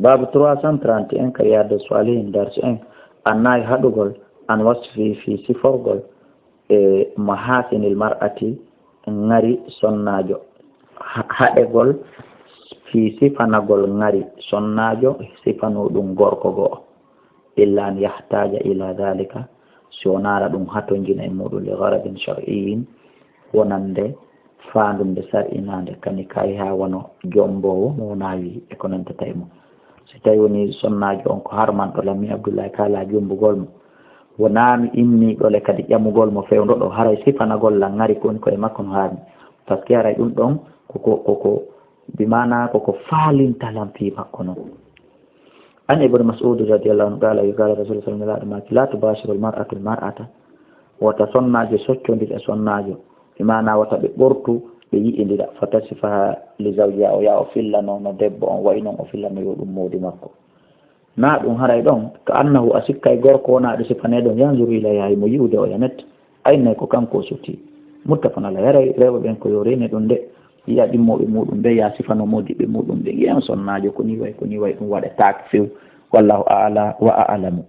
babu 331 ka Riyadus Salihin darsi en annayi haɗugol an wasfi fi siforgol e mahasinil mar'ati ngari sonnajo haɗegol fi sifanagol ngari sonnajo sifanuɗum gorko go'o illa an yahtaja ila dhalika si wonara ɗum hatojina e muɗum li gharadin shar'iyyin wonande fandumde sar'inande kani kay ha wono jombowo mo nawi e ko nantata e mum si tawi woni sonnajo on ko harmanɗo lammi Abdoullahi kala jumbugol mo wonami immiɗole kadi ƴamugol mo fewdoɗo haray sifanagolla ngari koni koye makko no harmi par ce que haray ɗum ɗon koko bimana koko falintalam fi makko noon an ibn Mas'ud radiyallahu anhu qala qala rasul sallallahu alaihi wasallam la tubashiru al-mar'atu al-mar'ata wata sonnajo soccodira sonnajo bimana wata ɓe ɓortu ɓe yi'idira fatasifa li zawjiha o ya o fillano no debbo on wayi noon o fillano yo ɗum mawdi makko na ɗum haray ɗon ka annahu a sikkay gorko wona ɗo sifaneɗon yanzuru ilayha mo yi'ude o yanet aynay ko kanko o sutti muttafaqun alayhi haray rewɓe ɓen ko yo reni ɗum de yiya ɗimmoɓe muɗum ɓe ya sifano modiɓɓe muɗum ɓe yiyan sonnajo ko ni way ɗum waɗetake few wallahu a'la wa a'lamu.